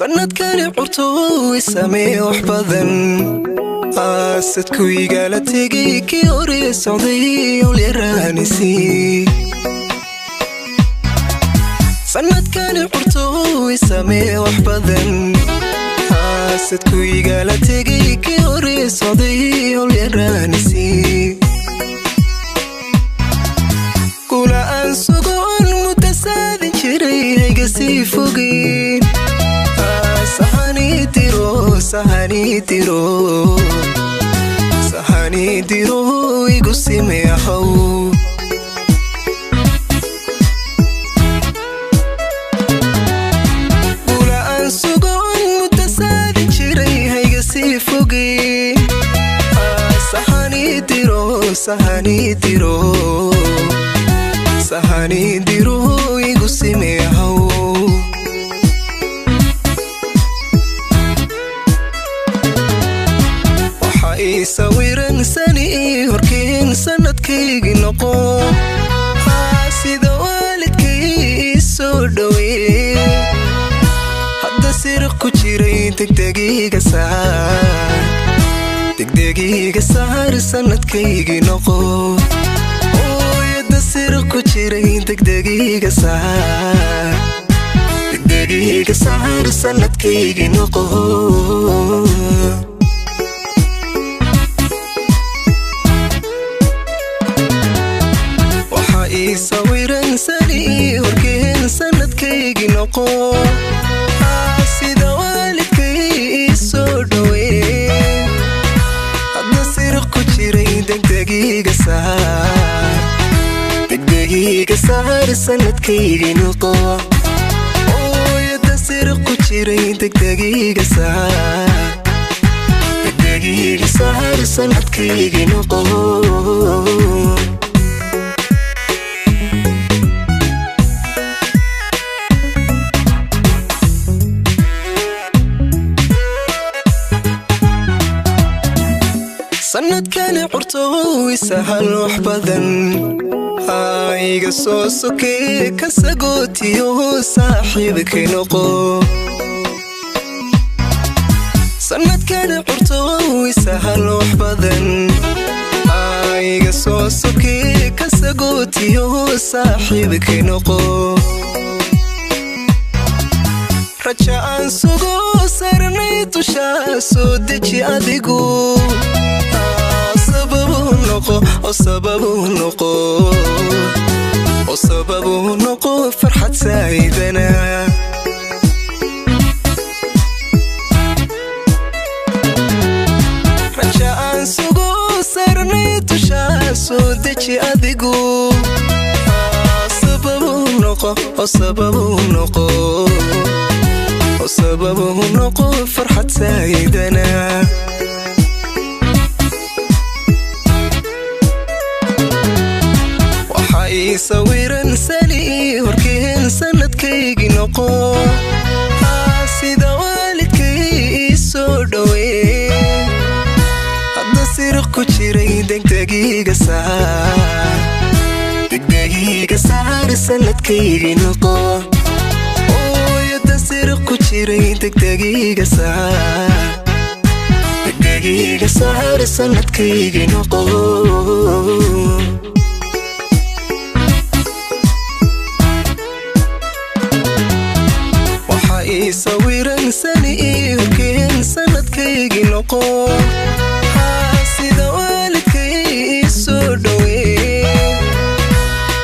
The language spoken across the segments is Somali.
sanadkani curto samee wax badan aasadku igala tegay kii hore socday oo leeraanisi sanadkani curto samee wax badan aasadku igala tegay kii hore socday oo leeraanisi kula aan sugoon mutasaadin jiray hayga sii fogeen sahani diro igu simeeyahow kula aan sugoon mutasaadin jiray hayga sii fogeen sahani diro igu simeeyahow sawiran sani horkeen sanadkaygi noqo sida waalidkay soo dhaweey hadda sir ku jiray degdegiga saar sanadkaygi noqo ooyada sir ku jiray degdegiga saar sanadkaygi noqo sawiran sani horkeen sanadkaygi noqo sida waalidkay soo dhaweey hadda sir ku jiray degdegiga saar sanadkaygi noqo ooyada sir ku jiray degdegiga saar sanadkaygi noqo sanadkani curto sahal wax badan iga soo sokee ka sagootiyo saaxiibkay noqo sanadkani curto sahal wax badan iga soo sokee ka sagootiyo saaxiibkay noqo raja aan sugo sarnay dushaa soo deji adigu sababu noqo farxad saa'idana raja aan sugo sarnay dushaa soo deji adigu sababu noqo farxad saa'idana sawiran sani horkeen sanadkaygi noqo sida waalidkay soo dhaweey hadda sir ku jiray degdegiga saar sanadkaygi noqo ooyada sir ku jiray degdegiga saar sanadkaygi noqo sawiran sani horkeen sanadkaygi noqo sida waalidkay soo dhaweey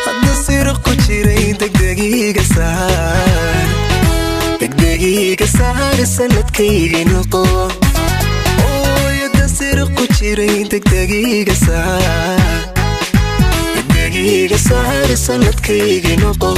hadda sir ku jiray degdegiga saar sanadkaygi noqo ooyada sir ku jiray degdegiga saar sanadkaygi noqo